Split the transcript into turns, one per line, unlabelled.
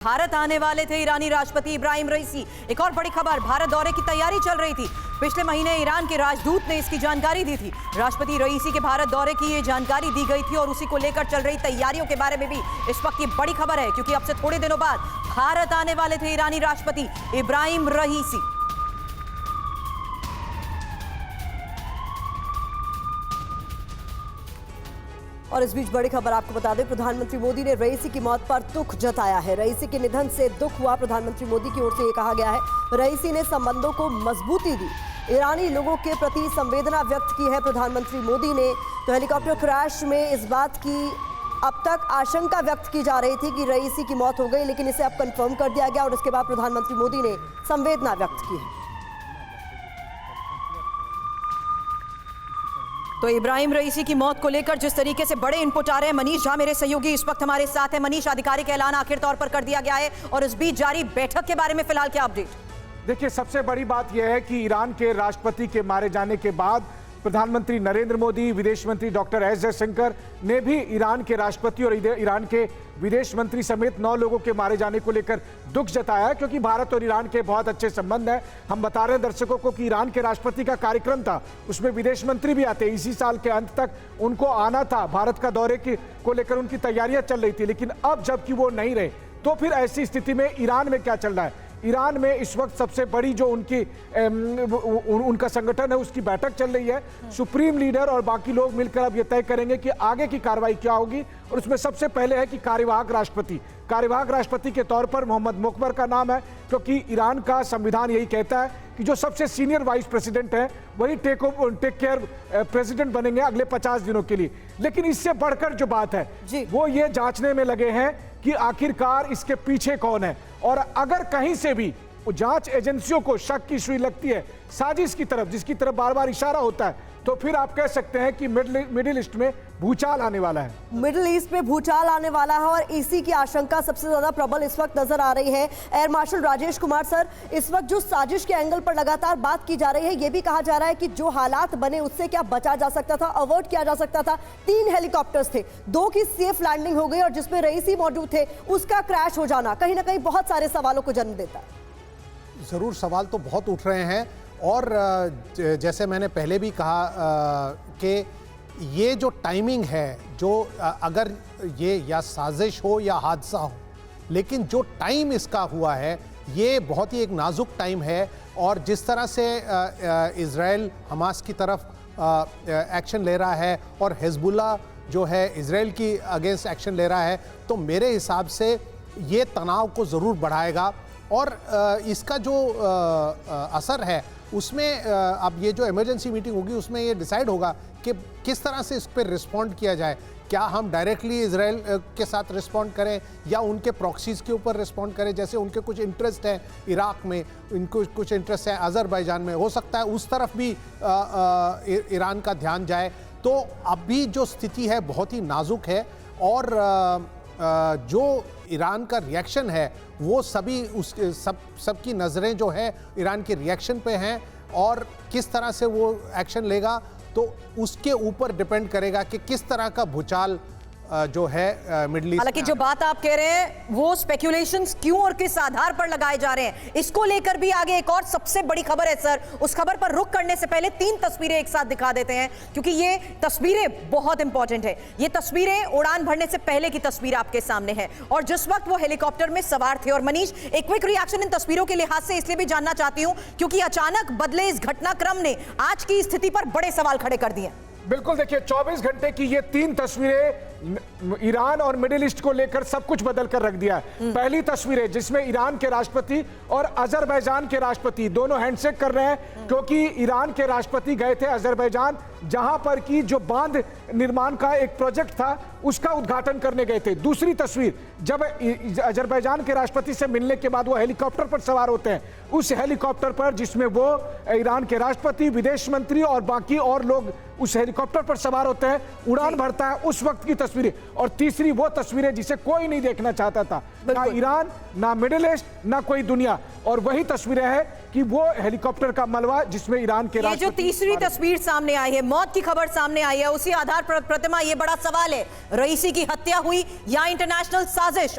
भारत आने वाले थे ईरानी राष्ट्रपति इब्राहिम रईसी। एक और बड़ी खबर, भारत दौरे की तैयारी चल रही थी। पिछले महीने ईरान के राजदूत ने इसकी जानकारी दी थी। राष्ट्रपति रईसी के भारत दौरे की ये जानकारी दी गई थी और उसी को लेकर चल रही तैयारियों के बारे में भी इस वक्त ये बड़ी खबर है, क्योंकि अब से थोड़े दिनों बाद भारत आने वाले थे ईरानी राष्ट्रपति इब्राहिम रईसी।
और इस बीच बड़ी खबर आपको बता दें, प्रधानमंत्री मोदी ने रईसी की मौत पर दुख जताया है। रईसी के निधन से दुख हुआ। प्रधानमंत्री मोदी की ओर से ये कहा गया है, रईसी ने संबंधों को मजबूती दी, ईरानी लोगों के प्रति संवेदना व्यक्त की है प्रधानमंत्री मोदी ने। तो हेलीकॉप्टर क्रैश में इस बात की अब तक आशंका व्यक्त की जा रही थी कि रईसी की मौत हो गई, लेकिन इसे अब कंफर्म कर दिया गया और उसके बाद प्रधानमंत्री मोदी ने संवेदना व्यक्त की है।
तो इब्राहिम रईसी की मौत को लेकर जिस तरीके से बड़े इनपुट आ रहे हैं, मनीष झा मेरे सहयोगी इस वक्त हमारे साथ है। मनीष, आधिकारिक ऐलान आखिर तौर पर कर दिया गया है और इस बीच जारी बैठक के बारे में फिलहाल क्या अपडेट?
देखिए, सबसे बड़ी बात यह है कि ईरान के राष्ट्रपति के मारे जाने के बाद प्रधानमंत्री नरेंद्र मोदी, विदेश मंत्री डॉक्टर एस जयशंकर ने भी ईरान के राष्ट्रपति और ईरान के विदेश मंत्री समेत 9 लोगों के मारे जाने को लेकर दुख जताया है, क्योंकि भारत और ईरान के बहुत अच्छे संबंध हैं। हम बता रहे हैं दर्शकों को कि ईरान के राष्ट्रपति का कार्यक्रम था, उसमें विदेश मंत्री भी आते, इसी साल के अंत तक उनको आना था। भारत का दौरे को लेकर उनकी तैयारियां चल रही थी, लेकिन अब जबकि वो नहीं रहे, तो फिर ऐसी स्थिति में ईरान में क्या चल रहा है? ईरान में इस वक्त सबसे बड़ी जो उनका संगठन है, उसकी बैठक चल रही है। सुप्रीम लीडर और बाकी लोग मिलकर अब ये तय करेंगे कि आगे की कार्रवाई क्या होगी, और उसमें सबसे पहले है कि कार्यवाहक राष्ट्रपति के तौर पर मोहम्मद मुकबर का नाम है, क्योंकि ईरान का संविधान यही कहता है कि जो सबसे सीनियर वाइस प्रेसिडेंट है वही टेक केयर प्रेसिडेंट बनेंगे अगले 50 दिनों के लिए। लेकिन इससे बढ़कर जो बात है वो ये जांचने में लगे हैं कि आखिरकार इसके पीछे कौन है, और अगर कहीं से भी जांच एजेंसियों को शक की सुई लगती है साजिश की तरफ, जिसकी तरफ बार बार इशारा होता है, तो फिर आप कह सकते हैं कि मिडिल ईस्ट में भूचाल आने वाला है।
मिडिल ईस्ट में भूचाल आने वाला है और इसी की आशंका सबसे ज्यादा प्रबल इस वक्त नजर आ रही है। Air marshal Rajesh Kumar sir, इस वक्त जो साजिश के एंगल पर लगातार बात की जा रही है, यह भी कहा जा रहा है कि जो हालात बने उससे क्या बचा जा सकता था, अवॉइड किया जा सकता था। 3 हेलीकॉप्टर्स थे, 2 की सेफ लैंडिंग हो गई और जिसमें रईसी मौजूद थे उसका क्रैश हो जाना कहीं ना कहीं बहुत सारे सवालों को जन्म देता है।
जरूर सवाल तो बहुत उठ रहे हैं, और जैसे मैंने पहले भी कहा कि ये जो टाइमिंग है, जो अगर ये या साजिश हो या हादसा हो, लेकिन जो टाइम इसका हुआ है ये बहुत ही एक नाजुक टाइम है। और जिस तरह से इज़राइल हमास की तरफ एक्शन ले रहा है और हिजबुल्लाह जो है इज़राइल की अगेंस्ट एक्शन ले रहा है, तो मेरे हिसाब से ये तनाव को ज़रूर बढ़ाएगा। और इसका जो असर है उसमें अब ये जो इमरजेंसी मीटिंग होगी उसमें ये डिसाइड होगा कि किस तरह से इस पर रिस्पॉन्ड किया जाए। क्या हम डायरेक्टली इजराइल के साथ रिस्पॉन्ड करें या उनके प्रॉक्सीज़ के ऊपर रिस्पॉन्ड करें? जैसे उनके कुछ इंटरेस्ट है इराक में, इनको कुछ इंटरेस्ट है अज़रबैजान में, हो सकता है उस तरफ भी ईरान का ध्यान जाए। तो अभी जो स्थिति है बहुत ही नाजुक है, और जो ईरान का रिएक्शन है वो सबकी नज़रें जो है ईरान के रिएक्शन पे हैं, और किस तरह से वो एक्शन लेगा तो उसके ऊपर डिपेंड करेगा कि किस तरह का भूचाल जो है मिडिल ईस्ट।
हालांकि जो बात आप कह रहे हैं वो स्पेक्यूलेशंस क्यों और किस आधार पर लगाए जा रहे हैं, इसको लेकर भी आगे एक और सबसे बड़ी खबर है सर। उस खबर पर रुख करने से पहले 3 तस्वीरें एक साथ दिखा देते हैं, क्योंकि ये तस्वीरें बहुत इंपॉर्टेंट है। ये तस्वीरें उड़ान भरने से पहले की तस्वीर आपके सामने है, और जिस वक्त वो हेलीकॉप्टर में सवार थे। और मनीष, एक क्विक रिएक्शन इन तस्वीरों के लिहाज से इसलिए भी जानना चाहती हूं क्योंकि अचानक बदले इस घटनाक्रम ने आज की स्थिति पर बड़े सवाल खड़े कर दिए।
बिल्कुल, देखिए 24 घंटे की ये 3 तस्वीरें ईरान और मिडिल ईस्ट को लेकर सब कुछ बदल कर रख दिया है। पहली तस्वीर है जिसमें ईरान के राष्ट्रपति और अजरबैजान के राष्ट्रपति दोनों हैंडशेक कर रहे हैं, क्योंकि ईरान के राष्ट्रपति गए थे अजरबैजान, जहां पर की जो बांध निर्माण का एक प्रोजेक्ट था उसका उद्घाटन करने गए थे। दूसरी तस्वीर, जब अजरबैजान के राष्ट्रपति से मिलने के बाद वो हेलीकॉप्टर पर सवार होते हैं, उस हेलीकॉप्टर पर जिसमें वो ईरान के राष्ट्रपति, विदेश मंत्री और बाकी और लोग उस हेलीकॉप्टर पर सवार होते हैं, उड़ान भरता है, उस वक्त की तस्वीरें। और तीसरी वो तस्वीरें जिसे कोई नहीं देखना चाहता था, ना ईरान, ना मिडिल ईस्ट, ना कोई दुनिया, और वही तस्वीरें हैं कि वो हेलीकॉप्टर का मलबा जिसमें ईरान के
ये जो तीसरी तस्वीर सामने आई है, मौत की खबर सामने आई है, उसी आधार पर प्रतिमा ये बड़ा सवाल है, रईसी की हत्या हुई या इंटरनेशनल साजिश?